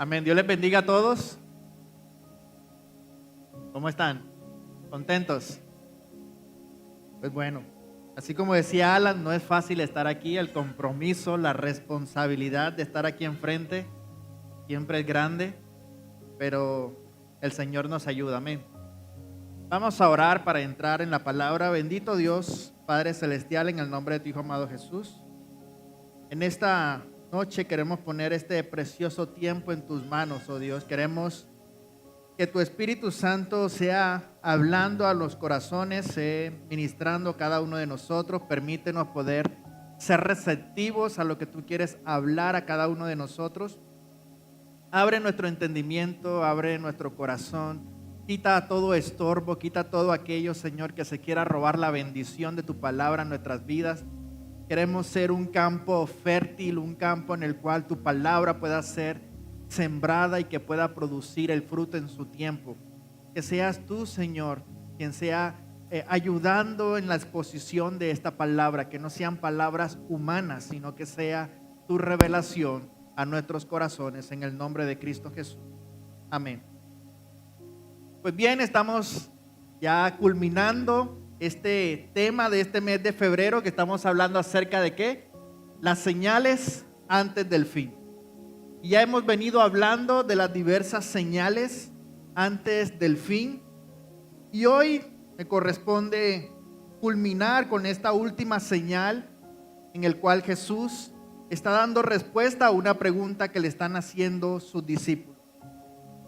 Amén. Dios les bendiga a todos. ¿Cómo están? ¿Contentos? Pues bueno, así como decía Alan, no es fácil estar aquí. El compromiso, la responsabilidad de estar aquí enfrente siempre es grande, pero el Señor nos ayuda. Amén. Vamos a orar para entrar en la palabra. Bendito Dios, Padre Celestial, en el nombre de tu Hijo amado Jesús. En esta noche queremos poner este precioso tiempo en tus manos, oh Dios. Queremos que tu Espíritu Santo sea hablando a los corazones, sea ministrando a cada uno de nosotros. Permítenos poder ser receptivos a lo que tú quieres hablar a cada uno de nosotros. Abre nuestro entendimiento, abre nuestro corazón. Quita todo estorbo, quita todo aquello, Señor, que se quiera robar la bendición de tu palabra en nuestras vidas. Queremos ser un campo fértil, un campo en el cual tu palabra pueda ser sembrada y que pueda producir el fruto en su tiempo. Que seas tú, Señor, quien sea ayudando en la exposición de esta palabra, que no sean palabras humanas, sino que sea tu revelación a nuestros corazones, en el nombre de Cristo Jesús. Amén. Pues bien, estamos ya culminando este tema de este mes de febrero, que estamos hablando acerca de ¿qué? Las señales antes del fin. Y ya hemos venido hablando de las diversas señales antes del fin. Y hoy me corresponde culminar con esta última señal en el cual Jesús está dando respuesta a una pregunta que le están haciendo sus discípulos.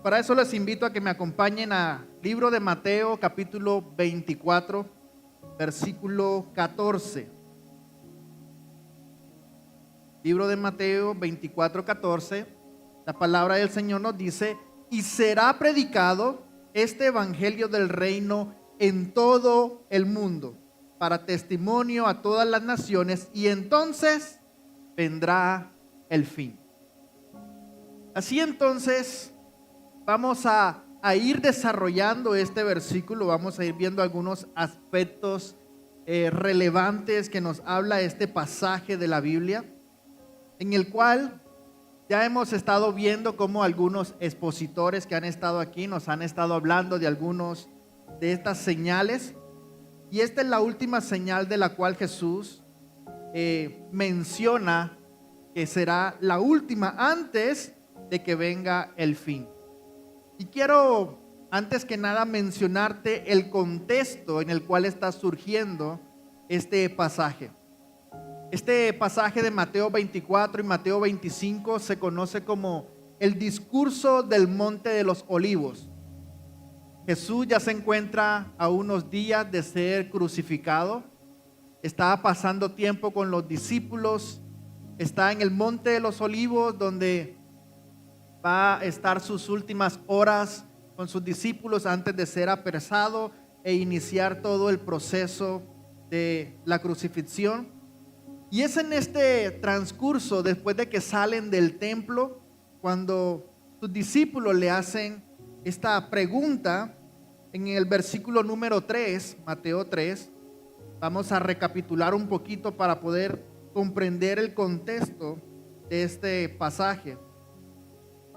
Para eso les invito a que me acompañen al libro de Mateo, capítulo 24, versículo 14. Libro de Mateo 24, 14. La palabra del Señor nos dice: y será predicado este evangelio del reino en todo el mundo, para testimonio a todas las naciones, y entonces vendrá el fin. Así entonces vamos a ir desarrollando este versículo. Vamos a ir viendo algunos aspectos relevantes que nos habla este pasaje de la Biblia, en el cual ya hemos estado viendo cómo algunos expositores que han estado aquí nos han estado hablando de algunos de estas señales. Y esta es la última señal de la cual Jesús menciona que será la última antes de que venga el fin. Y quiero, antes que nada, mencionarte el contexto en el cual está surgiendo este pasaje. Este pasaje de Mateo 24 y Mateo 25 se conoce como el discurso del Monte de los Olivos. Jesús ya se encuentra a unos días de ser crucificado. Está pasando tiempo con los discípulos. Está en el Monte de los Olivos, donde va a estar sus últimas horas con sus discípulos antes de ser apresado e iniciar todo el proceso de la crucifixión. Y es en este transcurso, después de que salen del templo, cuando sus discípulos le hacen esta pregunta en el versículo número 3, Mateo 3. Vamos a recapitular un poquito para poder comprender el contexto de este pasaje.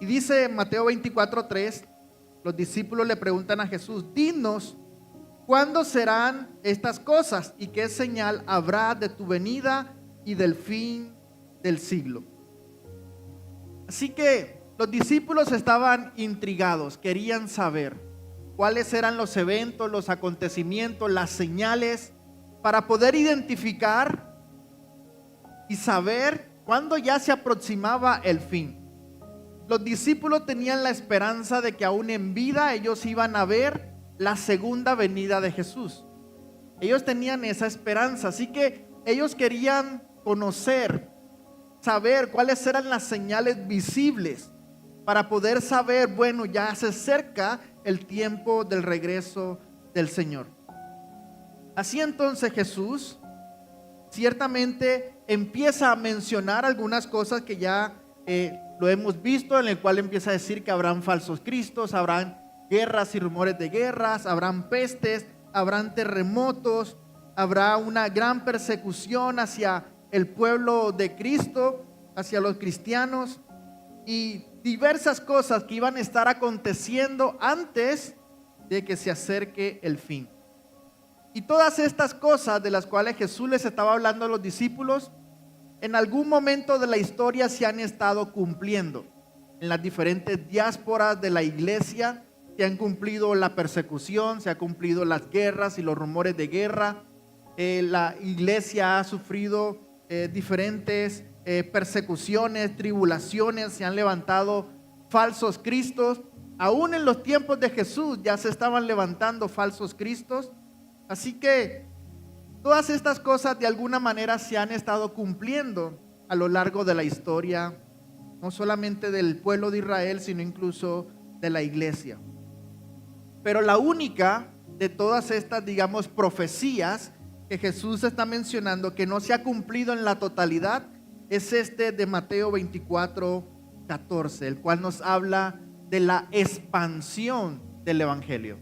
Y dice Mateo 24:3, los discípulos le preguntan a Jesús: dinos, ¿cuándo serán estas cosas? ¿Y qué señal habrá de tu venida y del fin del siglo? Así que los discípulos estaban intrigados, querían saber cuáles eran los eventos, los acontecimientos, las señales, para poder identificar y saber cuándo ya se aproximaba el fin. Los discípulos tenían la esperanza de que aún en vida ellos iban a ver la segunda venida de Jesús. Ellos tenían esa esperanza, así que ellos querían conocer, saber cuáles eran las señales visibles para poder saber, bueno, ya se acerca el tiempo del regreso del Señor. Así entonces Jesús ciertamente empieza a mencionar algunas cosas que ya lo hemos visto, en el cual empieza a decir que habrán falsos cristos, habrán guerras y rumores de guerras, habrán pestes, habrán terremotos, habrá una gran persecución hacia el pueblo de Cristo, hacia los cristianos. Y diversas cosas que iban a estar aconteciendo antes de que se acerque el fin. Y todas estas cosas de las cuales Jesús les estaba hablando a los discípulos, en algún momento de la historia se han estado cumpliendo. En las diferentes diásporas de la iglesia se han cumplido la persecución, se han cumplido las guerras y los rumores de guerra. La iglesia ha sufrido diferentes persecuciones, tribulaciones, se han levantado falsos cristos. Aún en los tiempos de Jesús ya se estaban levantando falsos cristos. Así que todas estas cosas de alguna manera se han estado cumpliendo a lo largo de la historia, no solamente del pueblo de Israel, sino incluso de la iglesia. Pero la única de todas estas, digamos, profecías que Jesús está mencionando que no se ha cumplido en la totalidad es este de Mateo 24:14, el cual nos habla de la expansión del evangelio,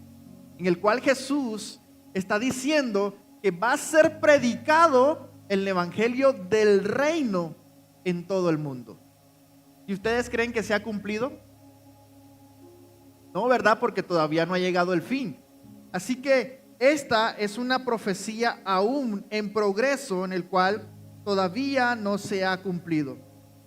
en el cual Jesús está diciendo que va a ser predicado el evangelio del reino en todo el mundo. ¿Y ustedes creen que se ha cumplido? No, ¿verdad? Porque todavía no ha llegado el fin. Así que esta es una profecía aún en progreso, en el cual todavía no se ha cumplido.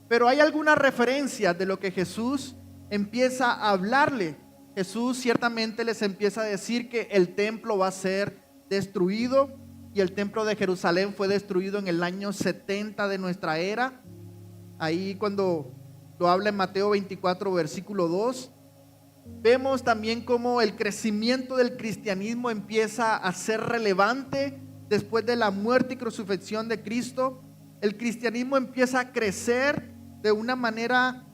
Pero hay algunas referencias de lo que Jesús empieza a hablarle. Jesús ciertamente les empieza a decir que el templo va a ser destruido, y el templo de Jerusalén fue destruido en el año 70 de nuestra era. Ahí cuando lo habla en Mateo 24 versículo 2, vemos también cómo el crecimiento del cristianismo empieza a ser relevante después de la muerte y crucifixión de Cristo. El cristianismo empieza a crecer de una manera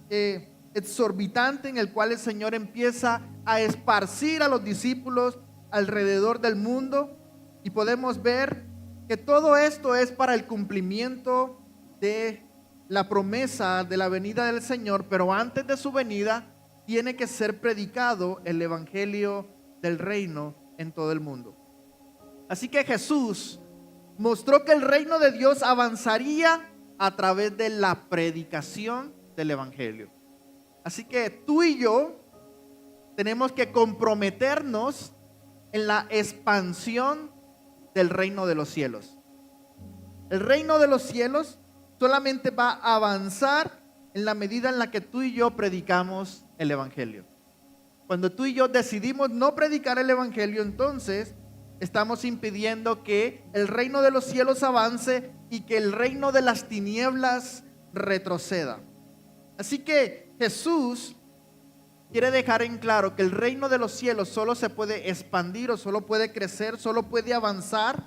exorbitante, en el cual el Señor empieza a esparcir a los discípulos alrededor del mundo, y podemos ver que todo esto es para el cumplimiento de la promesa de la venida del Señor. Pero antes de su venida tiene que ser predicado el evangelio del reino en todo el mundo. Así que Jesús mostró que el reino de Dios avanzaría a través de la predicación del evangelio. Así que tú y yo tenemos que comprometernos en la expansión del reino de los cielos. El reino de los cielos solamente va a avanzar en la medida en la que tú y yo predicamos el evangelio. Cuando tú y yo decidimos no predicar el evangelio, entonces estamos impidiendo que el reino de los cielos avance y que el reino de las tinieblas retroceda. Así que Jesús quiere dejar en claro que el reino de los cielos solo se puede expandir, o solo puede crecer, solo puede avanzar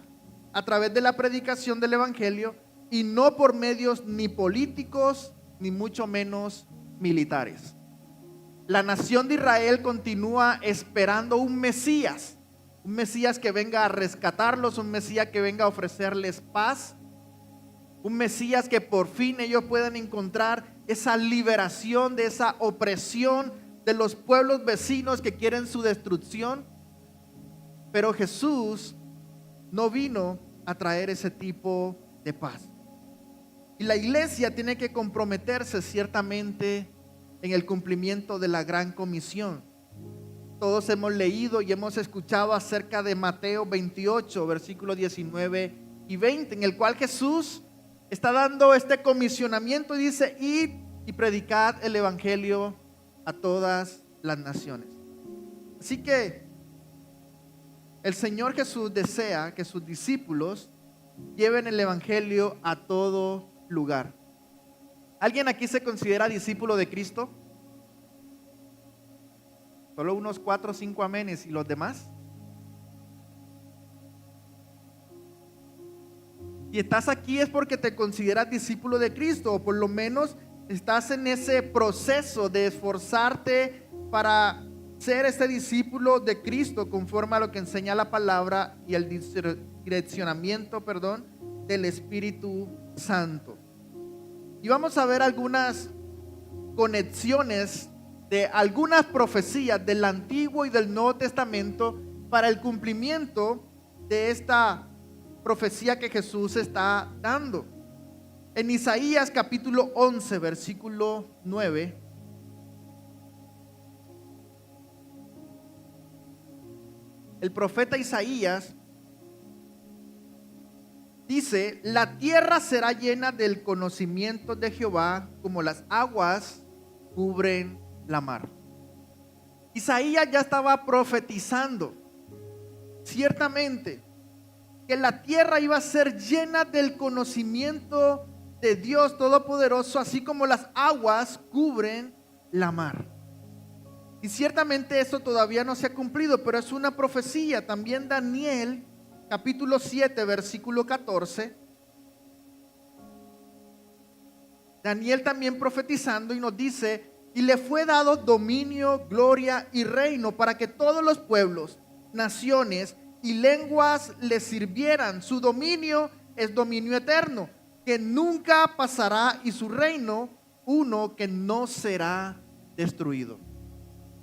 a través de la predicación del evangelio, y no por medios ni políticos ni mucho menos militares. La nación de Israel continúa esperando un Mesías que venga a rescatarlos, un Mesías que venga a ofrecerles paz, un Mesías que por fin ellos puedan encontrar esa liberación de esa opresión de los pueblos vecinos que quieren su destrucción. Pero Jesús no vino a traer ese tipo de paz. Y la iglesia tiene que comprometerse ciertamente en el cumplimiento de la gran comisión. Todos hemos leído y hemos escuchado acerca de Mateo 28, versículos 19 y 20, en el cual Jesús está dando este comisionamiento y dice: id y predicad el evangelio a todas las naciones. Así que el Señor Jesús desea que sus discípulos lleven el evangelio a todo lugar. ¿Alguien aquí se considera discípulo de Cristo? Solo unos 4 o 5 amenes. ¿Y los demás? Si estás aquí es porque te consideras discípulo de Cristo, o por lo menos estás en ese proceso de esforzarte para ser este discípulo de Cristo conforme a lo que enseña la palabra y el direccionamiento, del Espíritu Santo. Y vamos a ver algunas conexiones de algunas profecías del Antiguo y del Nuevo Testamento para el cumplimiento de esta profecía que Jesús está dando. En Isaías capítulo 11 versículo 9 el profeta Isaías dice: la tierra será llena del conocimiento de Jehová, como las aguas cubren la mar. Isaías ya estaba profetizando ciertamente que la tierra iba a ser llena del conocimiento de Dios Todopoderoso, así como las aguas cubren la mar. Y ciertamente eso todavía no se ha cumplido, pero es una profecía. También Daniel capítulo 7 versículo 14, Daniel también profetizando, y nos dice: y le fue dado dominio, gloria y reino, para que todos los pueblos, naciones y lenguas le sirvieran. Su dominio es dominio eterno, que nunca pasará, y su reino uno que no será destruido.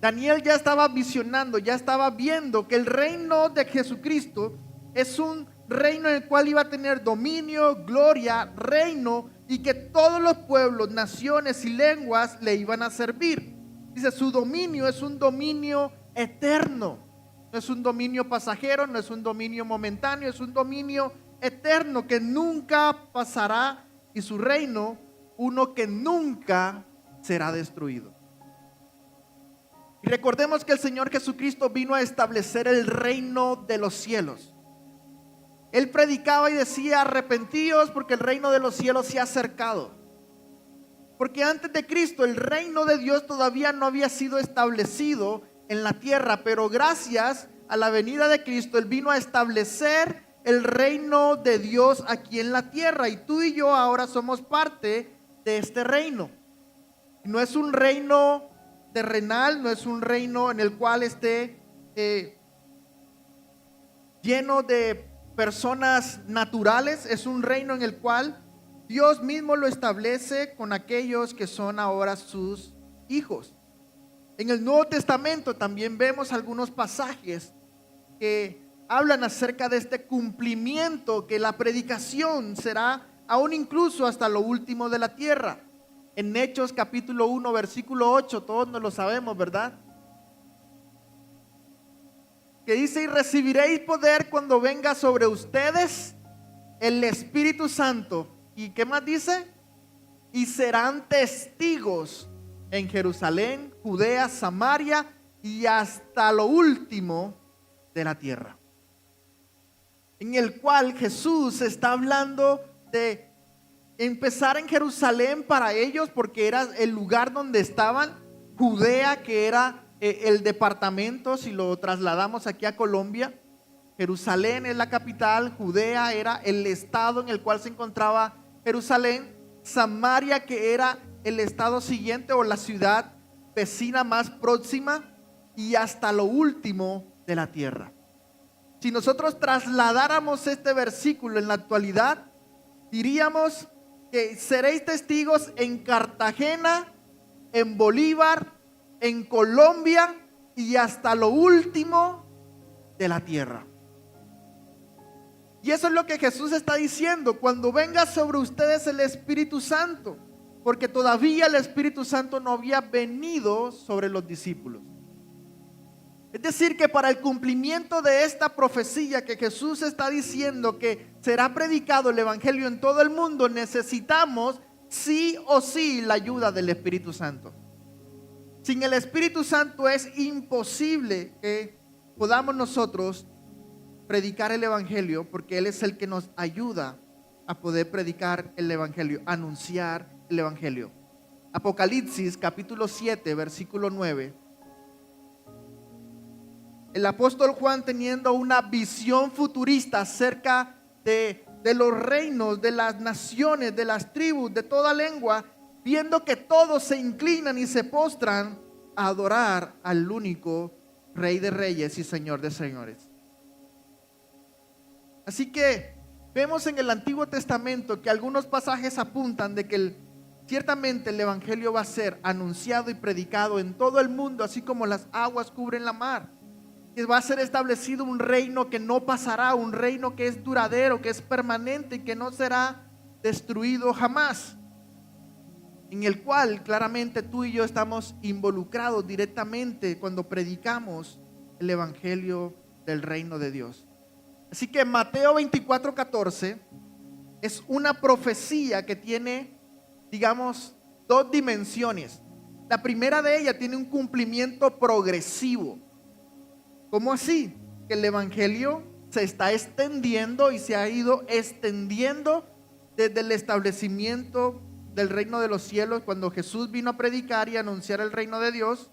Daniel ya estaba visionando, ya estaba viendo que el reino de Jesucristo es un reino en el cual iba a tener dominio, gloria, reino, y que todos los pueblos, naciones y lenguas le iban a servir. Dice: su dominio es un dominio eterno, no es un dominio pasajero, no es un dominio momentáneo, es un dominio eterno que nunca pasará, y su reino uno que nunca será destruido. Y recordemos que el Señor Jesucristo vino a establecer el reino de los cielos. Él predicaba y decía: arrepentíos, porque el reino de los cielos se ha acercado. Porque antes de Cristo el reino de Dios todavía no había sido establecido en la tierra, pero gracias a la venida de Cristo Él vino a establecer el reino de Dios aquí en la tierra, y tú y yo ahora somos parte de este reino. No es un reino terrenal, no es un reino en el cual esté lleno de personas naturales. Es un reino en el cual Dios mismo lo establece con aquellos que son ahora sus hijos. En el Nuevo Testamento también vemos algunos pasajes que hablan acerca de este cumplimiento, que la predicación será aún incluso hasta lo último de la tierra. En Hechos capítulo 1 versículo 8, todos nos lo sabemos, ¿verdad? Que dice: y recibiréis poder cuando venga sobre ustedes el Espíritu Santo. ¿Y qué más dice? Y serán testigos en Jerusalén, Judea, Samaria y hasta lo último de la tierra. En el cual Jesús está hablando de empezar en Jerusalén para ellos, porque era el lugar donde estaban. Judea, que era el departamento, si lo trasladamos aquí a Colombia. Jerusalén es la capital, Judea era el estado en el cual se encontraba Jerusalén, Samaria, que era el estado siguiente o la ciudad vecina más próxima, y hasta lo último de la tierra. Si nosotros trasladáramos este versículo en la actualidad, diríamos que seréis testigos en Cartagena, en Bolívar, en Colombia y hasta lo último de la tierra. Y eso es lo que Jesús está diciendo: cuando venga sobre ustedes el Espíritu Santo, porque todavía el Espíritu Santo no había venido sobre los discípulos. Es decir, que para el cumplimiento de esta profecía que Jesús está diciendo, que será predicado el Evangelio en todo el mundo, necesitamos sí o sí la ayuda del Espíritu Santo. Sin el Espíritu Santo es imposible que podamos nosotros predicar el Evangelio, porque Él es el que nos ayuda a poder predicar el Evangelio, anunciar el Evangelio. Apocalipsis capítulo 7 versículo 9. El apóstol Juan, teniendo una visión futurista acerca de los reinos, de las naciones, de las tribus, de toda lengua, viendo que todos se inclinan y se postran a adorar al único Rey de Reyes y Señor de Señores. Así que vemos en el Antiguo Testamento que algunos pasajes apuntan de que ciertamente el Evangelio va a ser anunciado y predicado en todo el mundo, así como las aguas cubren la mar. Que va a ser establecido un reino que no pasará, un reino que es duradero, que es permanente y que no será destruido jamás, en el cual claramente tú y yo estamos involucrados directamente cuando predicamos el Evangelio del reino de Dios. Así que Mateo 24:14 es una profecía que tiene, digamos, dos dimensiones. La primera de ellas tiene un cumplimiento progresivo. ¿Cómo así? Que el evangelio se está extendiendo y se ha ido extendiendo desde el establecimiento del reino de los cielos, cuando Jesús vino a predicar y anunciar el reino de Dios.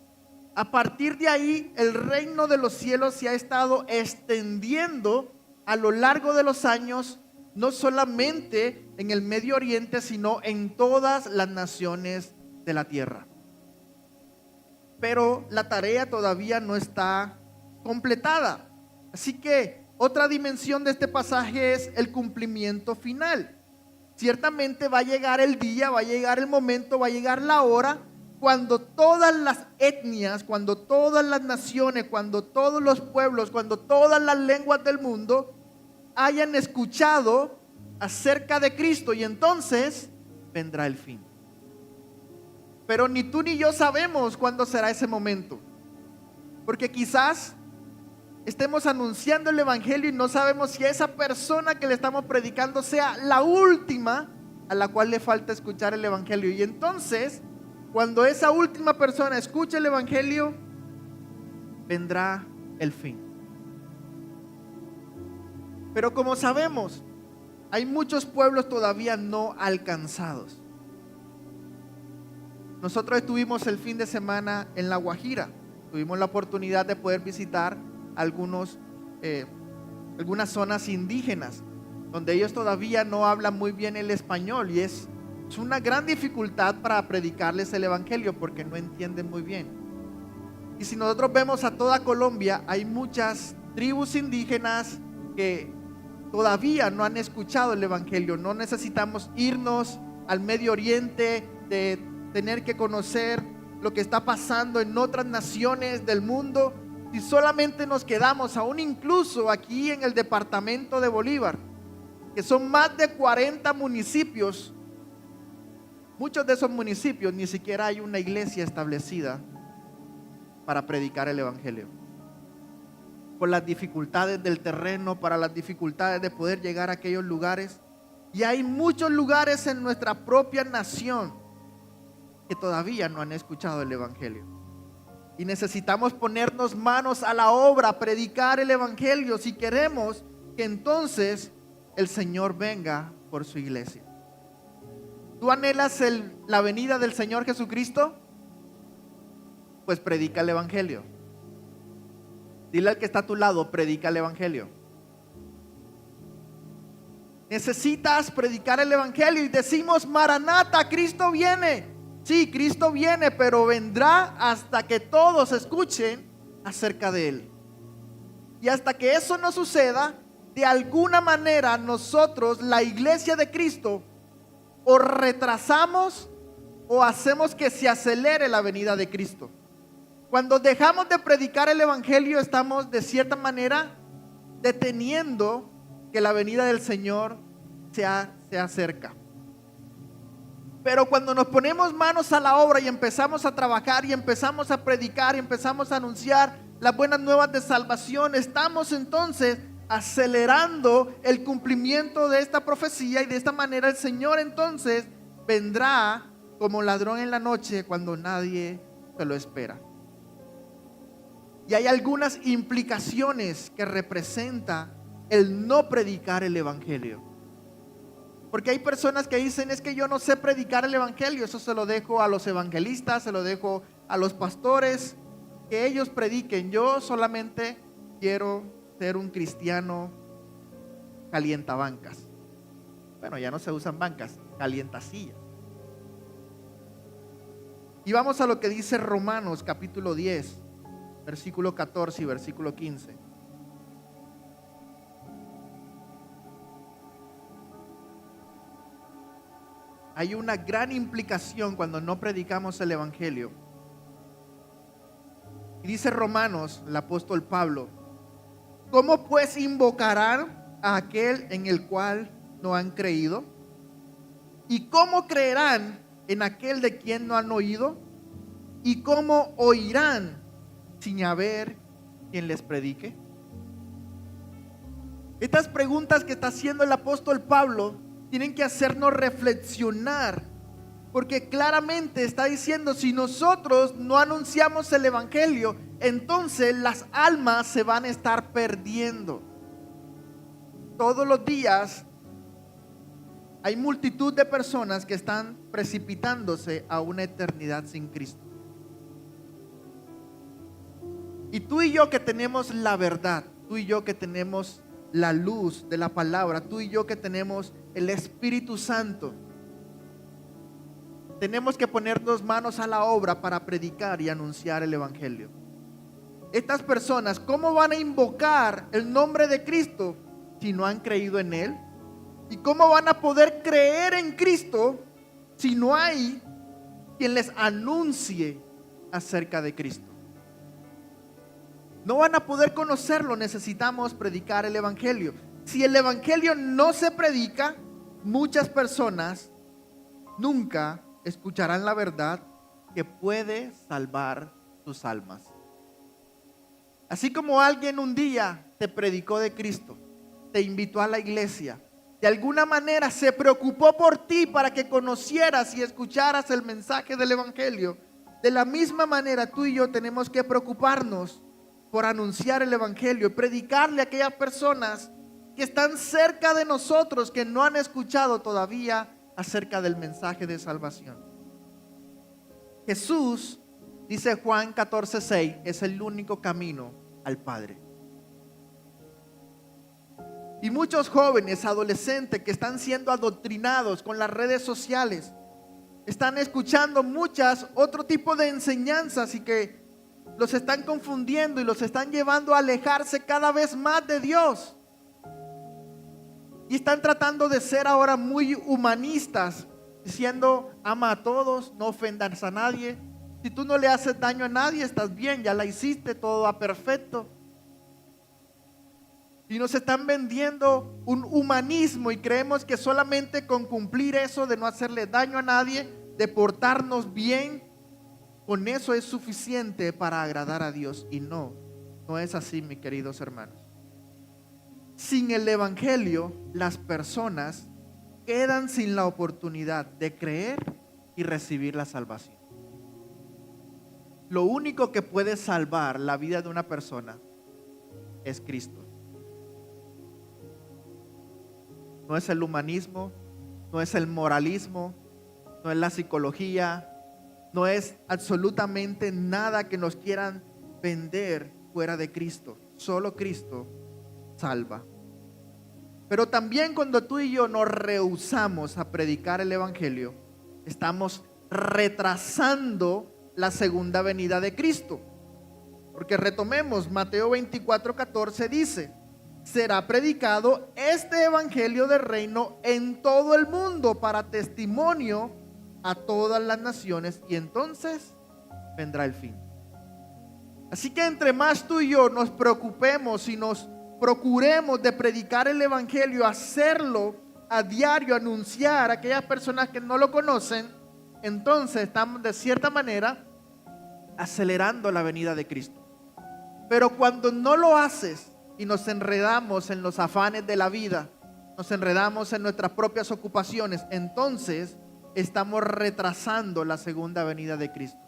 A partir de ahí, el reino de los cielos se ha estado extendiendo a lo largo de los años, no solamente en el Medio Oriente, sino en todas las naciones de la tierra. Pero la tarea todavía no está completada. Así que otra dimensión de este pasaje es el cumplimiento final. Ciertamente va a llegar el día, va a llegar el momento, va a llegar la hora cuando todas las etnias, cuando todas las naciones, cuando todos los pueblos, cuando todas las lenguas del mundo hayan escuchado acerca de Cristo, y entonces vendrá el fin. Pero ni tú ni yo sabemos cuándo será ese momento, porque quizás estemos anunciando el evangelio y no sabemos si esa persona que le estamos predicando sea la última a la cual le falta escuchar el evangelio. Y entonces, cuando esa última persona escuche el evangelio, vendrá el fin. Pero como sabemos, hay muchos pueblos todavía no alcanzados. Nosotros estuvimos el fin de semana en La Guajira. Tuvimos la oportunidad de poder visitar algunas zonas indígenas donde ellos todavía no hablan muy bien el español, y es una gran dificultad para predicarles el evangelio porque no entienden muy bien. Y si nosotros vemos a toda Colombia, hay muchas tribus indígenas que todavía no han escuchado el evangelio. No necesitamos irnos al Medio Oriente, de tener que conocer lo que está pasando en otras naciones del mundo. Si solamente nos quedamos, aún incluso aquí en el departamento de Bolívar, que son más de 40 municipios, muchos de esos municipios ni siquiera hay una iglesia establecida para predicar el evangelio. Por las dificultades del terreno, para las dificultades de poder llegar a aquellos lugares. Y hay muchos lugares en nuestra propia nación que todavía no han escuchado el evangelio. Y necesitamos ponernos manos a la obra, predicar el evangelio, si queremos que entonces el Señor venga por su iglesia. ¿Tú anhelas la venida del Señor Jesucristo? Pues predica el evangelio. Dile al que está a tu lado, predica el evangelio. Necesitas predicar el evangelio. Y decimos: Maranata, Cristo viene. Sí, Cristo viene, pero vendrá hasta que todos escuchen acerca de Él. Y hasta que eso no suceda, de alguna manera nosotros, la iglesia de Cristo, o retrasamos o hacemos que se acelere la venida de Cristo. Cuando dejamos de predicar el evangelio, estamos de cierta manera deteniendo que la venida del Señor se acerca. Pero cuando nos ponemos manos a la obra y empezamos a trabajar y empezamos a predicar y empezamos a anunciar las buenas nuevas de salvación, estamos entonces acelerando el cumplimiento de esta profecía, y de esta manera el Señor entonces vendrá como ladrón en la noche cuando nadie se lo espera. Y hay algunas implicaciones que representa el no predicar el evangelio. Porque hay personas que dicen: es que yo no sé predicar el evangelio. Eso se lo dejo a los evangelistas, se lo dejo a los pastores, que ellos prediquen. Yo solamente quiero ser un cristiano calientabancas. Bueno, ya no se usan bancas, calientasillas. Y vamos a lo que dice Romanos capítulo 10, versículo 14 y versículo 15. Hay una gran implicación cuando no predicamos el evangelio. Y dice Romanos, el apóstol Pablo: ¿cómo pues invocarán a aquel en el cual no han creído? ¿Y cómo creerán en aquel de quien no han oído? ¿Y cómo oirán sin haber quien les predique? Estas preguntas que está haciendo el apóstol Pablo tienen que hacernos reflexionar, porque claramente está diciendo, si nosotros no anunciamos el evangelio, entonces las almas se van a estar perdiendo. Todos los días hay multitud de personas que están precipitándose a una eternidad sin Cristo. Y tú y yo que tenemos la verdad, tú y yo que tenemos la luz de la palabra, tú y yo que tenemos el Espíritu Santo, tenemos que ponernos manos a la obra para predicar y anunciar el evangelio. Estas personas, ¿cómo van a invocar el nombre de Cristo si no han creído en Él? ¿Y cómo van a poder creer en Cristo si no hay quien les anuncie acerca de Cristo? No van a poder conocerlo, necesitamos predicar el evangelio. Si el evangelio no se predica, muchas personas nunca escucharán la verdad que puede salvar sus almas. Así como alguien un día te predicó de Cristo, te invitó a la iglesia, de alguna manera se preocupó por ti para que conocieras y escucharas el mensaje del evangelio, de la misma manera tú y yo tenemos que preocuparnos por anunciar el evangelio y predicarle a aquellas personas que están cerca de nosotros, que no han escuchado todavía acerca del mensaje de salvación. Jesús, dice Juan 14:6, es el único camino al Padre. Y muchos jóvenes, adolescentes que están siendo adoctrinados con las redes sociales, están escuchando otro tipo de enseñanzas y que los están confundiendo y los están llevando a alejarse cada vez más de Dios. Y están tratando de ser ahora muy humanistas, diciendo, ama a todos, no ofendas a nadie. Si tú no le haces daño a nadie, estás bien, ya la hiciste, todo va perfecto. Y nos están vendiendo un humanismo y creemos que solamente con cumplir eso de no hacerle daño a nadie, de portarnos bien, con eso es suficiente para agradar a Dios. Y no es así, mis queridos hermanos. Sin el evangelio, las personas quedan sin la oportunidad de creer y recibir la salvación. Lo único que puede salvar la vida de una persona es Cristo. No es el humanismo, no es el moralismo, no es la psicología, no es absolutamente nada que nos quieran vender fuera de Cristo. Solo Cristo salva. Pero también cuando tú y yo nos rehusamos a predicar el evangelio, estamos retrasando la segunda venida de Cristo. Porque retomemos, Mateo 24:14 dice, será predicado este evangelio del reino en todo el mundo para testimonio a todas las naciones y entonces vendrá el fin. Así que entre más tú y yo nos preocupemos y nos procuremos de predicar el evangelio, hacerlo a diario, anunciar a aquellas personas que no lo conocen, entonces estamos de cierta manera acelerando la venida de Cristo. Pero cuando no lo haces y nos enredamos en los afanes de la vida, nos enredamos en nuestras propias ocupaciones, entonces estamos retrasando la segunda venida de Cristo.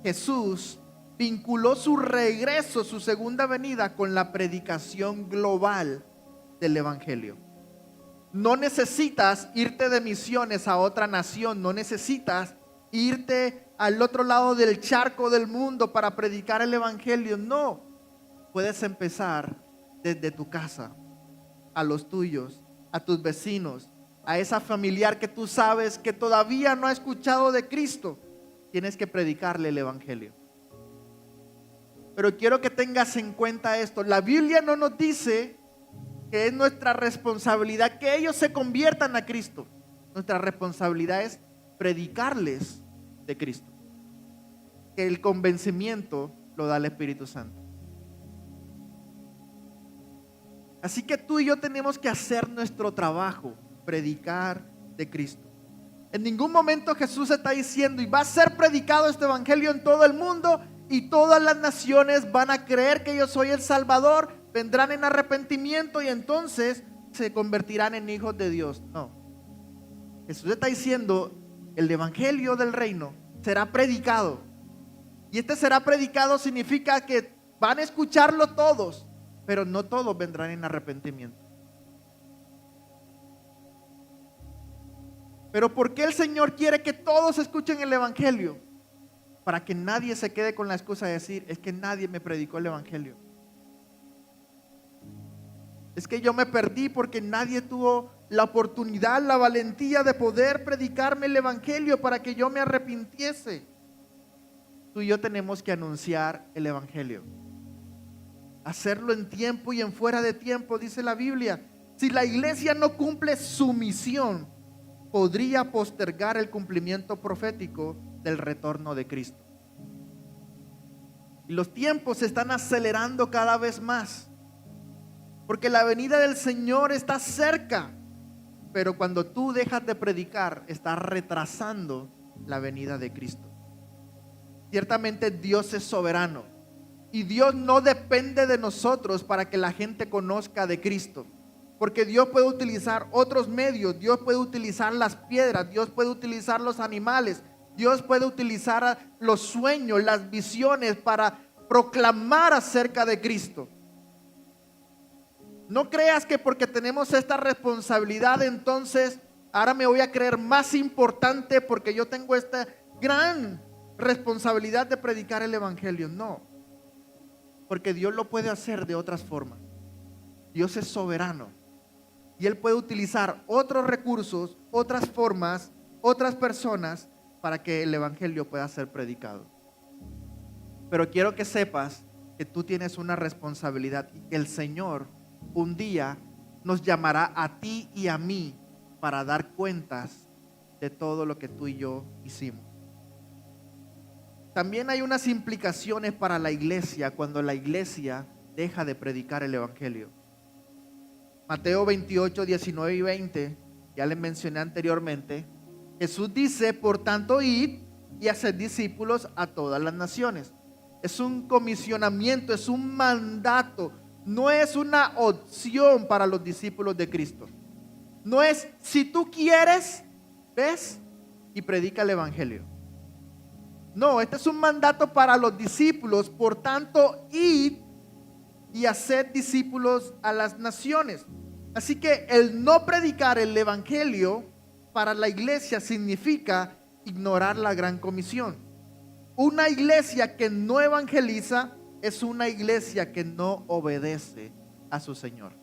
Jesús vinculó su regreso, su segunda venida, con la predicación global del evangelio. No necesitas irte de misiones a otra nación, no necesitas irte al otro lado del charco del mundo para predicar el evangelio. No, puedes empezar desde tu casa, a los tuyos, a tus vecinos, a esa familiar que tú sabes que todavía no ha escuchado de Cristo. Tienes que predicarle el evangelio. Pero quiero que tengas en cuenta esto. La Biblia no nos dice que es nuestra responsabilidad que ellos se conviertan a Cristo. Nuestra responsabilidad es predicarles de Cristo. Que el convencimiento lo da el Espíritu Santo. Así que tú y yo tenemos que hacer nuestro trabajo, predicar de Cristo. En ningún momento Jesús está diciendo, y va a ser predicado este evangelio en todo el mundo y todas las naciones van a creer que yo soy el Salvador vendrán en arrepentimiento y entonces se convertirán en hijos de Dios. No. Jesús está diciendo, el evangelio del reino será predicado. Y este será predicado significa que van a escucharlo todos, pero no todos vendrán en arrepentimiento. Pero ¿por qué el Señor quiere que todos escuchen el evangelio? Para que nadie se quede con la excusa de decir, es que nadie me predicó el evangelio. Es que yo me perdí porque nadie tuvo la oportunidad, la valentía de poder predicarme el evangelio para que yo me arrepintiese. Tú y yo tenemos que anunciar el evangelio. Hacerlo en tiempo y en fuera de tiempo, dice la Biblia. Si la iglesia no cumple su misión, podría postergar el cumplimiento profético del retorno de Cristo. Y los tiempos se están acelerando cada vez más, porque la venida del Señor está cerca. Pero cuando tú dejas de predicar, estás retrasando la venida de Cristo. Ciertamente Dios es soberano y Dios no depende de nosotros para que la gente conozca de Cristo. Porque Dios puede utilizar otros medios, Dios puede utilizar las piedras, Dios puede utilizar los animales, Dios puede utilizar los sueños, las visiones para proclamar acerca de Cristo. No creas que porque tenemos esta responsabilidad, entonces ahora me voy a creer más importante porque yo tengo esta gran responsabilidad de predicar el evangelio. No, porque Dios lo puede hacer de otras formas. Dios es soberano y Él puede utilizar otros recursos, otras formas, otras personas para que el evangelio pueda ser predicado. Pero quiero que sepas que tú tienes una responsabilidad y que el Señor un día nos llamará a ti y a mí para dar cuentas de todo lo que tú y yo hicimos. También hay unas implicaciones para la iglesia cuando la iglesia deja de predicar el evangelio. Mateo 28, 19 y 20, ya les mencioné anteriormente. Jesús dice, por tanto, id y haced discípulos a todas las naciones. Es un comisionamiento, es un mandato. No es una opción para los discípulos de Cristo. No es, si tú quieres, ves y predica el evangelio. No, este es un mandato para los discípulos. Por tanto, id y haced discípulos a las naciones. Así que el no predicar el evangelio para la iglesia significa ignorar la gran comisión. Una iglesia que no evangeliza es una iglesia que no obedece a su Señor.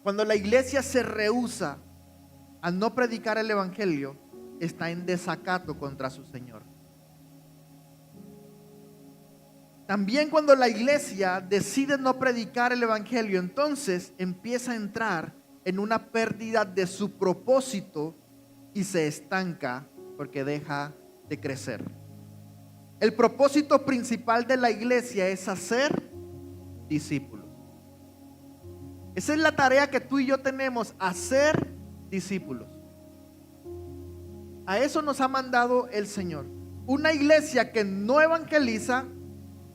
Cuando la iglesia se rehúsa a no predicar el evangelio, está en desacato contra su Señor. También cuando la iglesia decide no predicar el evangelio, entonces empieza a entrar en una pérdida de su propósito y se estanca porque deja de crecer. El propósito principal de la iglesia es hacer discípulos. Esa es la tarea que tú y yo tenemos, hacer discípulos. A eso nos ha mandado el Señor. Una iglesia que no evangeliza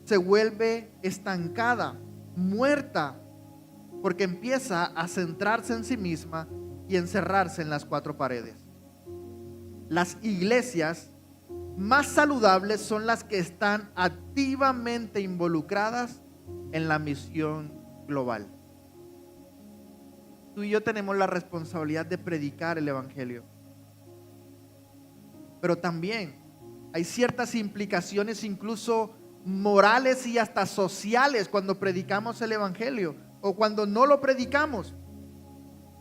se vuelve estancada, muerta, porque empieza a centrarse en sí misma y encerrarse en las cuatro paredes. Las iglesias más saludables son las que están activamente involucradas en la misión global. Tú y yo tenemos la responsabilidad de predicar el evangelio. Pero también hay ciertas implicaciones incluso morales y hasta sociales cuando predicamos el evangelio o cuando no lo predicamos.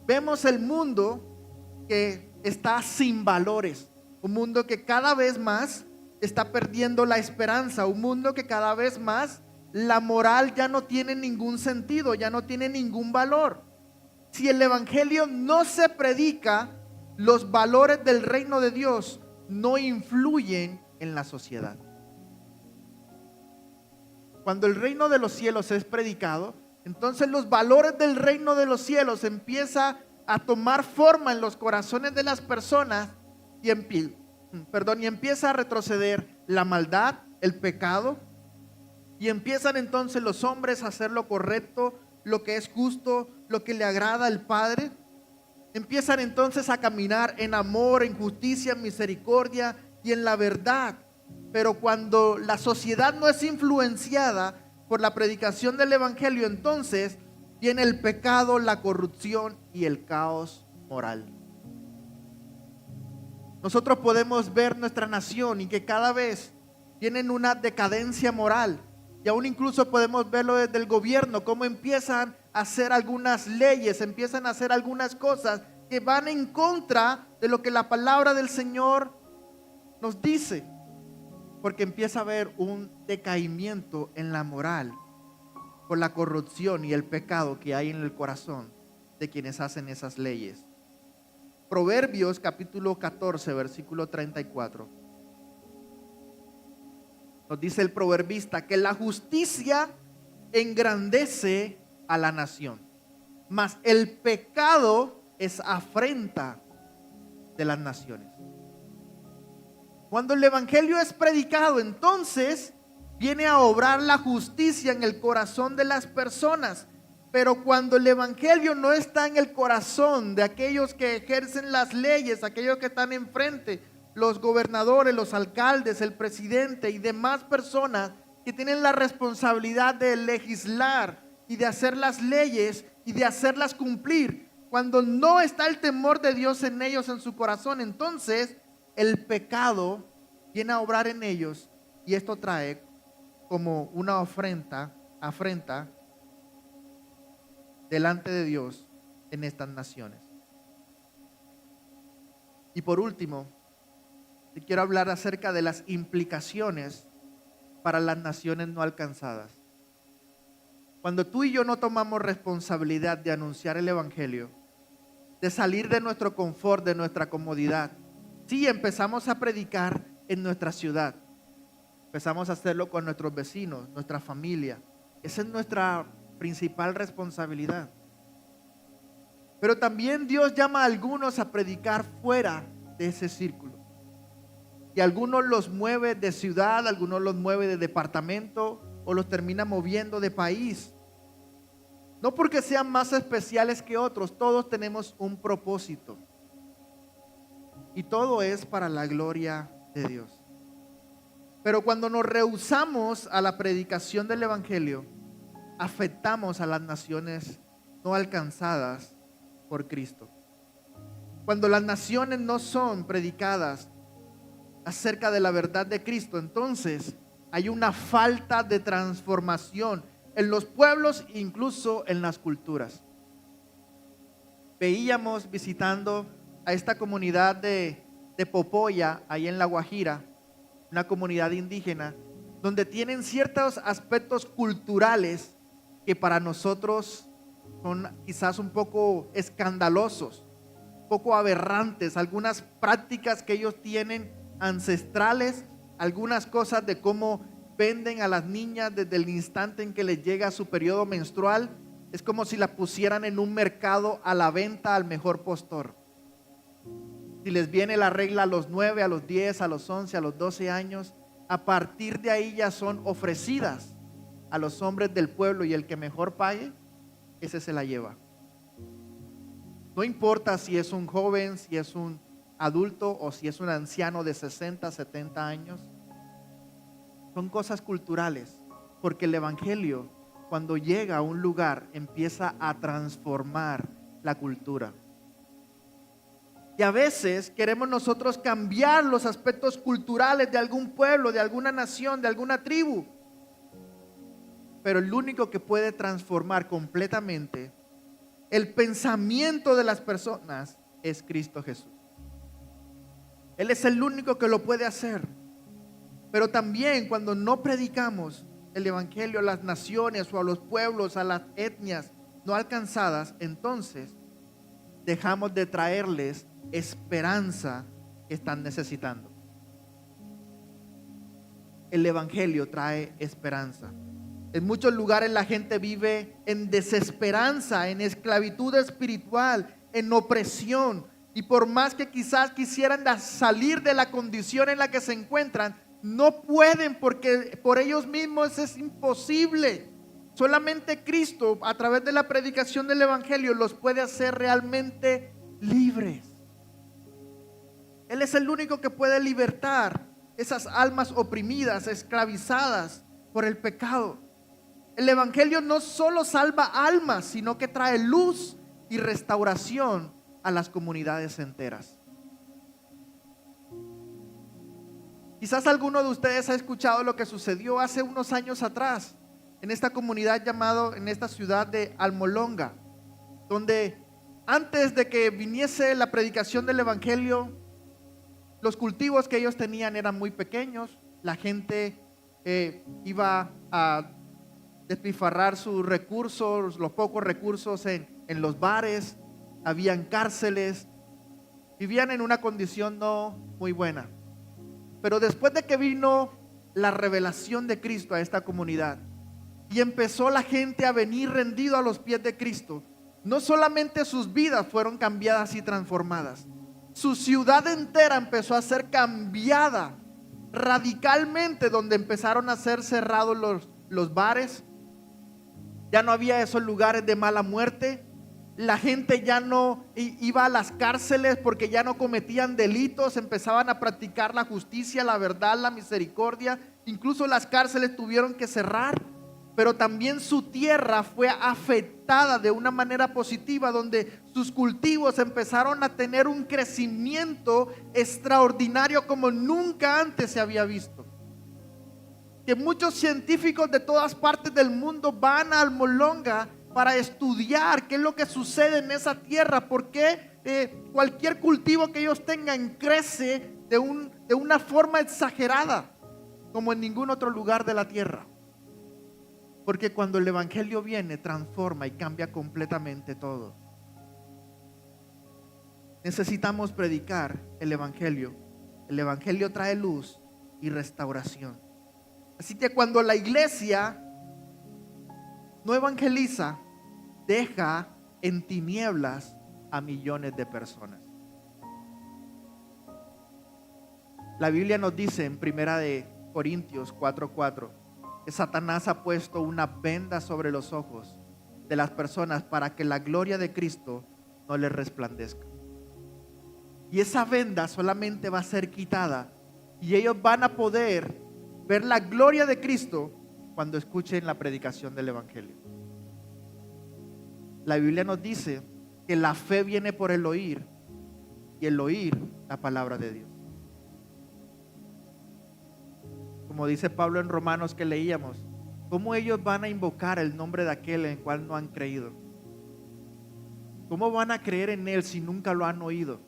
Vemos el mundo que está sin valores, un mundo que cada vez más está perdiendo la esperanza, un mundo que cada vez más la moral ya no tiene ningún sentido, ya no tiene ningún valor. Si el evangelio no se predica, los valores del reino de Dios no influyen en la sociedad. Cuando el reino de los cielos es predicado, entonces los valores del reino de los cielos empiezan a tomar forma en los corazones de las personas y empieza a retroceder la maldad, el pecado, Y empiezan entonces los hombres a hacer lo correcto, lo que es justo, lo que le agrada al Padre. Empiezan entonces a caminar en amor, en justicia, en misericordia y en la verdad. Pero cuando la sociedad no es influenciada por la predicación del Evangelio, entonces viene el pecado, la corrupción y el caos moral. Nosotros podemos ver nuestra nación y que cada vez tienen una decadencia moral. Y aún incluso podemos verlo desde el gobierno, cómo empiezan a hacer algunas leyes, empiezan a hacer algunas cosas que van en contra de lo que la palabra del Señor nos dice. Porque empieza a haber un decaimiento en la moral por la corrupción y el pecado que hay en el corazón de quienes hacen esas leyes. Proverbios capítulo 14, versículo 34. Nos dice el proverbista que la justicia engrandece a la nación, mas el pecado es afrenta de las naciones. Cuando el evangelio es predicado, entonces viene a obrar la justicia en el corazón de las personas. Pero cuando el evangelio no está en el corazón de aquellos que ejercen las leyes, aquellos que están enfrente, los gobernadores, los alcaldes, el presidente y demás personas que tienen la responsabilidad de legislar y de hacer las leyes y de hacerlas cumplir, cuando no está el temor de Dios en ellos, en su corazón, entonces el pecado viene a obrar en ellos y esto trae como una afrenta delante de Dios en estas naciones. Y por último, te quiero hablar acerca de las implicaciones para las naciones no alcanzadas. Cuando tú y yo no tomamos responsabilidad de anunciar el evangelio, de salir de nuestro confort, de nuestra comodidad, sí, empezamos a predicar en nuestra ciudad, empezamos a hacerlo con nuestros vecinos, nuestra familia. Esa es nuestra principal responsabilidad. Pero también Dios llama a algunos a predicar fuera de ese círculo. Y algunos los mueve de ciudad, algunos los mueve de departamento o los termina moviendo de país. No porque sean más especiales que otros, todos tenemos un propósito. Y todo es para la gloria de Dios. Pero cuando nos rehusamos a la predicación del evangelio, afectamos a las naciones no alcanzadas por Cristo. Cuando las naciones no son predicadas acerca de la verdad de Cristo, entonces hay una falta de transformación en los pueblos e incluso en las culturas. Veíamos visitando a esta comunidad de Popoya, ahí en La Guajira, una comunidad indígena, donde tienen ciertos aspectos culturales que para nosotros son quizás un poco escandalosos, un poco aberrantes, algunas prácticas que ellos tienen ancestrales, algunas cosas de cómo venden a las niñas desde el instante en que les llega su periodo menstrual. Es como si la pusieran en un mercado a la venta al mejor postor. Si les viene la regla a los 9, a los 10, a los 11, a los 12 años, a partir de ahí ya son ofrecidas a los hombres del pueblo y el que mejor pague, ese se la lleva. No importa si es un joven, si es un adulto o si es un anciano de 60, 70 años. Son cosas culturales, porque el evangelio, cuando llega a un lugar, empieza a transformar la cultura. Y a veces queremos nosotros cambiar los aspectos culturales de algún pueblo, de alguna nación, de alguna tribu. Pero el único que puede transformar completamente el pensamiento de las personas es Cristo Jesús. Él es el único que lo puede hacer. Pero también cuando no predicamos el evangelio a las naciones o a los pueblos, a las etnias no alcanzadas, entonces dejamos de traerles esperanza que están necesitando. El evangelio trae esperanza. En muchos lugares la gente vive en desesperanza, en esclavitud espiritual, en opresión. Y por más que quizás quisieran salir de la condición en la que se encuentran, No pueden porque por ellos mismos es imposible. Solamente Cristo, a través de la predicación del Evangelio, los puede hacer realmente libres. Él es el único que puede libertar esas almas oprimidas, esclavizadas por el pecado. El Evangelio no solo salva almas, sino que trae luz y restauración a las comunidades enteras. Quizás alguno de ustedes ha escuchado lo que sucedió hace unos años atrás en esta comunidad en esta ciudad de Almolonga, donde antes de que viniese la predicación del Evangelio, los cultivos que ellos tenían eran muy pequeños. La gente iba a despilfarrar sus recursos, los pocos recursos en los bares, habían cárceles, vivían en una condición no muy buena. Pero después de que vino la revelación de Cristo a esta comunidad y empezó la gente a venir rendido a los pies de Cristo, no solamente sus vidas fueron cambiadas y transformadas, su ciudad entera empezó a ser cambiada radicalmente, donde empezaron a ser cerrados los bares. Ya no había esos lugares de mala muerte. La gente ya no iba a las cárceles porque ya no cometían delitos, empezaban a practicar la justicia, la verdad, la misericordia. Incluso las cárceles tuvieron que cerrar, pero también su tierra fue afectada de una manera positiva, donde sus cultivos empezaron a tener un crecimiento extraordinario como nunca antes se había visto. Que muchos científicos de todas partes del mundo van a Almolonga para estudiar qué es lo que sucede en esa tierra, porque cualquier cultivo que ellos tengan crece de una forma exagerada, como en ningún otro lugar de la tierra. Porque cuando el Evangelio viene, transforma y cambia completamente todo. Necesitamos predicar el Evangelio. El Evangelio trae luz y restauración. Así que cuando la iglesia no evangeliza, deja en tinieblas a millones de personas. La Biblia nos dice en 1 Corintios 4:4 que Satanás ha puesto una venda sobre los ojos de las personas para que la gloria de Cristo no les resplandezca. Y esa venda solamente va a ser quitada y ellos van a poder ver la gloria de Cristo cuando escuchen la predicación del Evangelio. La Biblia nos dice que la fe viene por el oír y el oír la palabra de Dios. Como dice Pablo en Romanos que leíamos, ¿cómo ellos van a invocar el nombre de aquel en el cual no han creído? ¿Cómo van a creer en él si nunca lo han oído?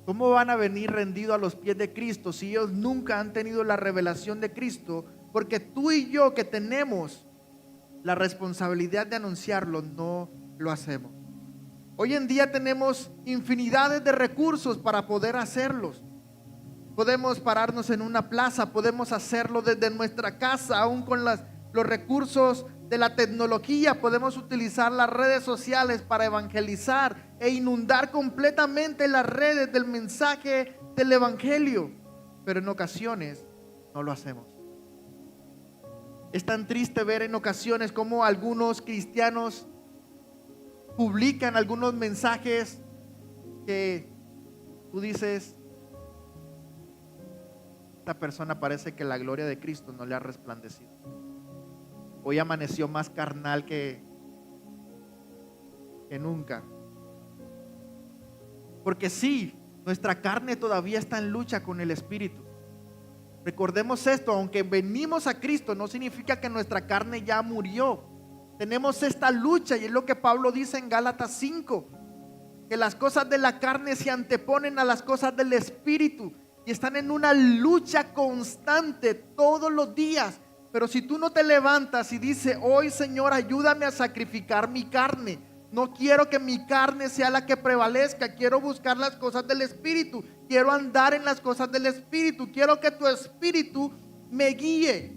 ¿Cómo van a venir rendidos a los pies de Cristo si ellos nunca han tenido la revelación de Cristo? Porque tú y yo que tenemos la responsabilidad de anunciarlo, no lo hacemos. Hoy en día tenemos infinidades de recursos para poder hacerlos. Podemos pararnos en una plaza, podemos hacerlo desde nuestra casa, aún con los recursos de la tecnología. Podemos utilizar las redes sociales para evangelizar e inundar completamente las redes del mensaje del Evangelio. Pero en ocasiones no lo hacemos. Es tan triste ver en ocasiones cómo algunos cristianos publican algunos mensajes que tú dices, esta persona parece que la gloria de Cristo no le ha resplandecido. Hoy amaneció más carnal que nunca. Porque sí, nuestra carne todavía está en lucha con el Espíritu. Recordemos esto, aunque venimos a Cristo, no significa que nuestra carne ya murió. Tenemos esta lucha y es lo que Pablo dice en Gálatas 5, que las cosas de la carne se anteponen a las cosas del Espíritu y están en una lucha constante todos los días. Pero si tú no te levantas y dices, hoy Señor, ayúdame a sacrificar mi carne, no quiero que mi carne sea la que prevalezca, quiero buscar las cosas del Espíritu, quiero andar en las cosas del Espíritu, quiero que tu Espíritu me guíe.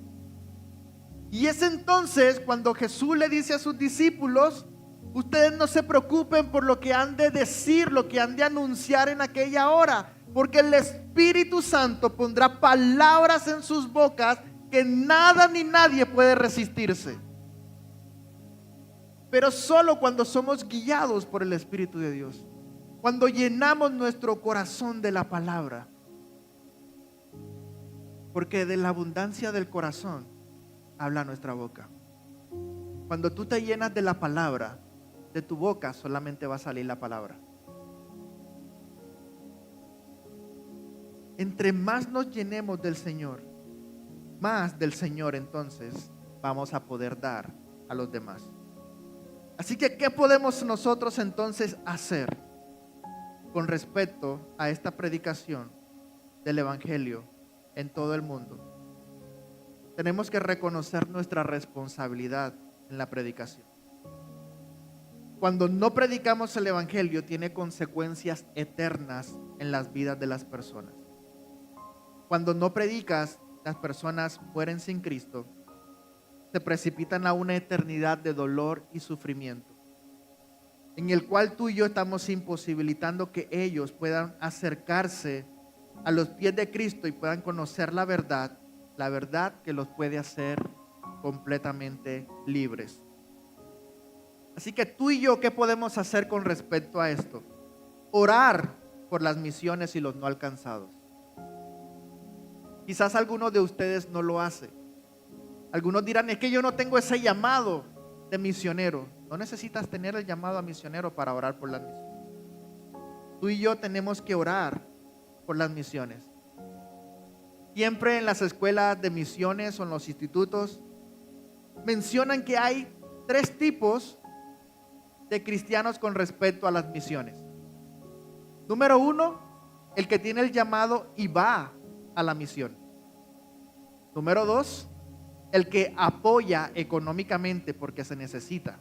Y es entonces cuando Jesús le dice a sus discípulos, ustedes no se preocupen por lo que han de decir, lo que han de anunciar en aquella hora, porque el Espíritu Santo pondrá palabras en sus bocas que nada ni nadie puede resistirse. Pero solo cuando somos guiados por el Espíritu de Dios, cuando llenamos nuestro corazón de la palabra. Porque de la abundancia del corazón habla nuestra boca. Cuando tú te llenas de la palabra, de tu boca solamente va a salir la palabra. Entre más nos llenemos del Señor, más del Señor entonces vamos a poder dar a los demás. Así que, ¿qué podemos nosotros entonces hacer con respecto a esta predicación del Evangelio en todo el mundo? Tenemos que reconocer nuestra responsabilidad en la predicación. Cuando no predicamos el Evangelio, tiene consecuencias eternas en las vidas de las personas. Cuando no predicas, las personas mueren sin Cristo, se precipitan a una eternidad de dolor y sufrimiento, en el cual tú y yo estamos imposibilitando que ellos puedan acercarse a los pies de Cristo y puedan conocer la verdad que los puede hacer completamente libres. Así que tú y yo, ¿qué podemos hacer con respecto a esto? Orar por las misiones y los no alcanzados. Quizás algunos de ustedes no lo hacen. Algunos dirán, es que yo no tengo ese llamado de misionero. No necesitas tener el llamado a misionero para orar por las misiones. Tú y yo tenemos que orar por las misiones. Siempre en las escuelas de misiones o en los institutos mencionan que hay 3 tipos de cristianos con respecto a las misiones. Número 1, el que tiene el llamado y va a la misión. Número 2, el que apoya económicamente porque se necesita.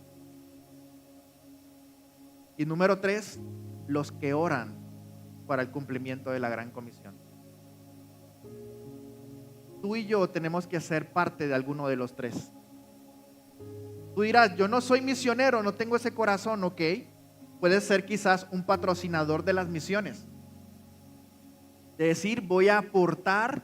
Y número 3, los que oran para el cumplimiento de la gran comisión. Tú y yo tenemos que ser parte de alguno de los 3. Tú dirás, yo no soy misionero, no tengo ese corazón, ok. Puedes ser quizás un patrocinador de las misiones. De decir, voy a aportar,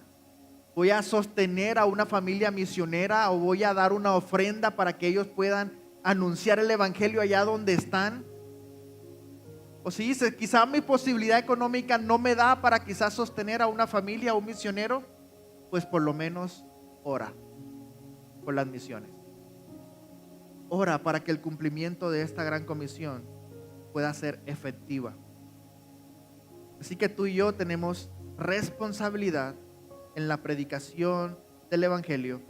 voy a sostener a una familia misionera o voy a dar una ofrenda para que ellos puedan anunciar el Evangelio allá donde están. O si dices, quizás mi posibilidad económica no me da para quizás sostener a una familia o un misionero, pues por lo menos ora por las misiones. Ora para que el cumplimiento de esta gran comisión pueda ser efectiva. Así que tú y yo tenemos responsabilidad en la predicación del Evangelio.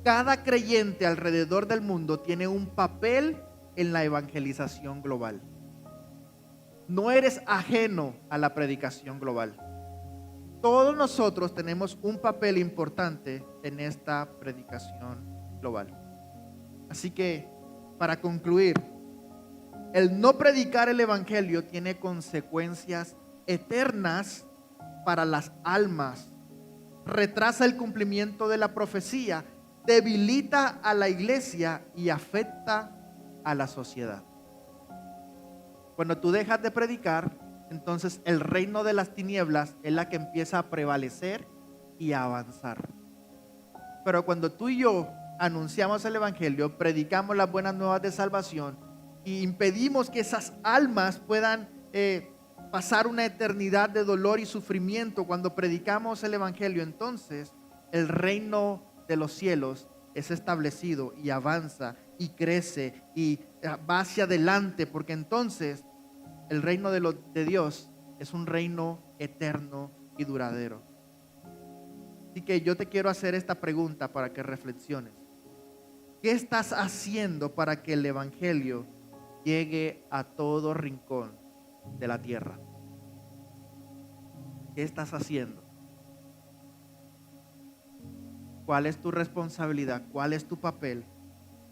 Cada creyente alrededor del mundo tiene un papel en la evangelización global. No eres ajeno a la predicación global. Todos nosotros tenemos un papel importante en esta predicación global. Así que, para concluir, el no predicar el Evangelio tiene consecuencias eternas para las almas. Retrasa el cumplimiento de la profecía, debilita a la iglesia y afecta a la sociedad. Cuando tú dejas de predicar, entonces el reino de las tinieblas es la que empieza a prevalecer y a avanzar. Pero cuando tú y yo anunciamos el Evangelio, predicamos las buenas nuevas de salvación y impedimos que esas almas puedan pasar una eternidad de dolor y sufrimiento, cuando predicamos el Evangelio, entonces el reino de los cielos es establecido y avanza y crece y va hacia adelante, porque entonces el reino de Dios es un reino eterno y duradero. Así que yo te quiero hacer esta pregunta para que reflexiones. ¿Qué estás haciendo para que el Evangelio llegue a todo rincón de la tierra? ¿Qué estás haciendo? ¿Cuál es tu responsabilidad? ¿Cuál es tu papel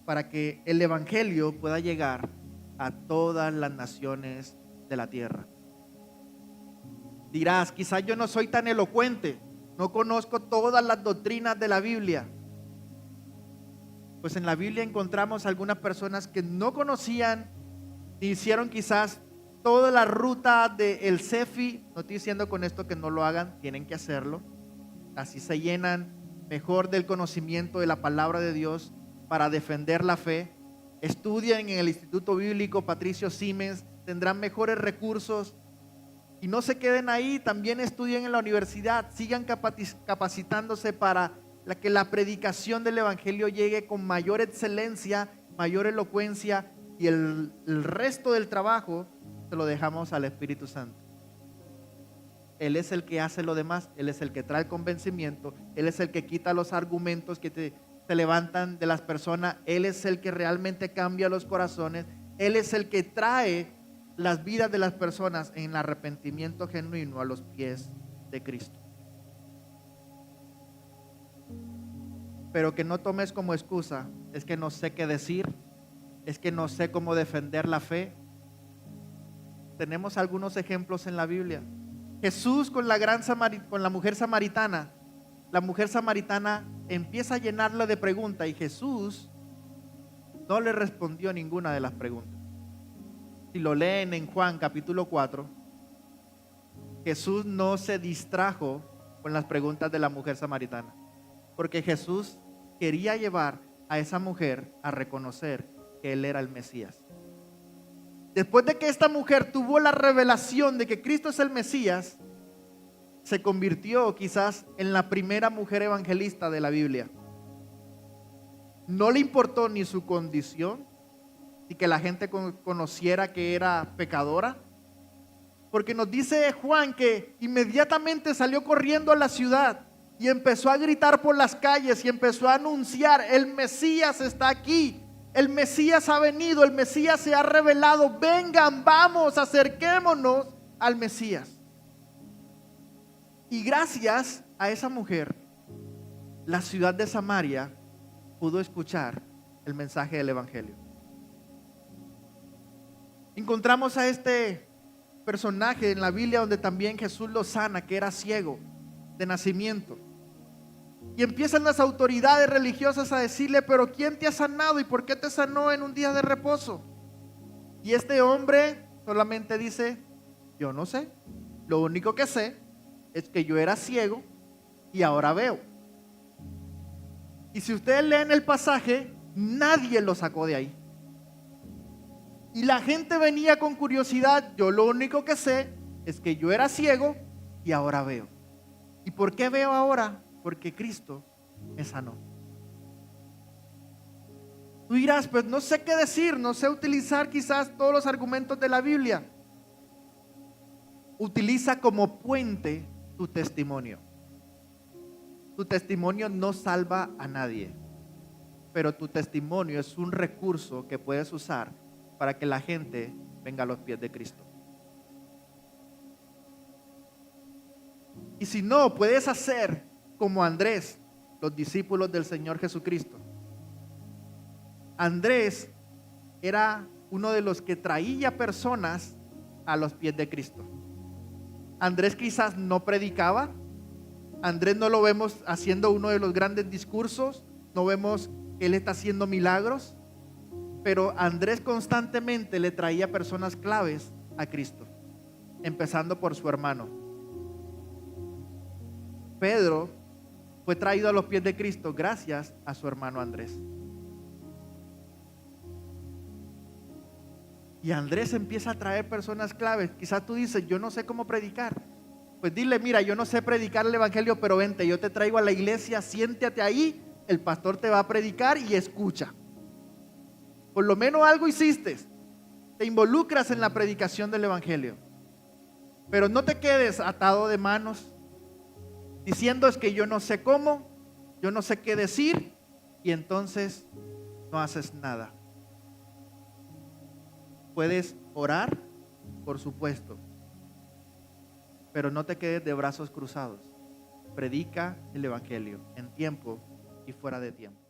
para que el Evangelio pueda llegar a todas las naciones de la tierra? Dirás, quizás yo no soy tan elocuente, no conozco todas las doctrinas de la Biblia. Pues en la Biblia encontramos algunas personas que no conocían, ni hicieron quizás toda la ruta del CEFI. No estoy diciendo con esto que no lo hagan, tienen que hacerlo. Así se llenan mejor del conocimiento de la palabra de Dios para defender la fe. Estudien en el Instituto Bíblico Patricio Siemens, tendrán mejores recursos. Y no se queden ahí, también estudien en la universidad, sigan capacitándose para que la predicación del Evangelio llegue con mayor excelencia, mayor elocuencia, y el resto del trabajo se lo dejamos al Espíritu Santo. Él es el que hace lo demás, Él es el que trae el convencimiento, Él es el que quita los argumentos que se levantan de las personas, Él es el que realmente cambia los corazones, Él es el que trae las vidas de las personas en el arrepentimiento genuino a los pies de Cristo. Pero que no tomes como excusa, es que no sé qué decir, es que no sé cómo defender la fe. Tenemos algunos ejemplos en la Biblia. Jesús con la mujer samaritana. La mujer samaritana empieza a llenarla de preguntas y Jesús no le respondió ninguna de las preguntas. Si lo leen en Juan capítulo 4, Jesús no se distrajo con las preguntas de la mujer samaritana, porque Jesús quería llevar a esa mujer a reconocer que Él era el Mesías. Después de que esta mujer tuvo la revelación de que Cristo es el Mesías, se convirtió quizás en la primera mujer evangelista de la Biblia. No le importó ni su condición, ni que la gente conociera que era pecadora, porque nos dice Juan que inmediatamente salió corriendo a la ciudad y empezó a gritar por las calles y empezó a anunciar: el Mesías está aquí, el Mesías ha venido, el Mesías se ha revelado, vengan, vamos, acerquémonos al Mesías. Y gracias a esa mujer, la ciudad de Samaria pudo escuchar el mensaje del Evangelio. Encontramos a este personaje en la Biblia donde también Jesús lo sana, que era ciego de nacimiento. Y empiezan las autoridades religiosas a decirle: pero ¿quién te ha sanado y por qué te sanó en un día de reposo? Y este hombre solamente dice: yo no sé, lo único que sé es que yo era ciego y ahora veo. Y si ustedes leen el pasaje, nadie lo sacó de ahí. Y la gente venía con curiosidad: yo lo único que sé es que yo era ciego y ahora veo. ¿Y por qué veo ahora? Porque Cristo me sanó. Tú dirás: pues no sé qué decir, no sé utilizar quizás todos los argumentos de la Biblia. Utiliza como puente tu testimonio. Tu testimonio no salva a nadie, pero tu testimonio es un recurso que puedes usar para que la gente venga a los pies de Cristo. Y si no, puedes hacer como Andrés, los discípulos del Señor Jesucristo. Andrés era uno de los que traía personas a los pies de Cristo. Andrés quizás no predicaba. Andrés no lo vemos haciendo uno de los grandes discursos. No vemos que él está haciendo milagros. Pero Andrés constantemente le traía personas claves a Cristo, empezando por su hermano. Pedro fue traído a los pies de Cristo gracias a su hermano Andrés. Y Andrés empieza a traer personas claves. Quizás tú dices: yo no sé cómo predicar. Pues dile: mira, yo no sé predicar el Evangelio, pero vente, yo te traigo a la iglesia, siéntate ahí, el pastor te va a predicar y escucha. Por lo menos algo hiciste. Te involucras en la predicación del Evangelio. Pero no te quedes atado de manos diciendo: es que yo no sé cómo, yo no sé qué decir, y entonces no haces nada. Puedes orar, por supuesto, pero no te quedes de brazos cruzados. Predica el Evangelio en tiempo y fuera de tiempo.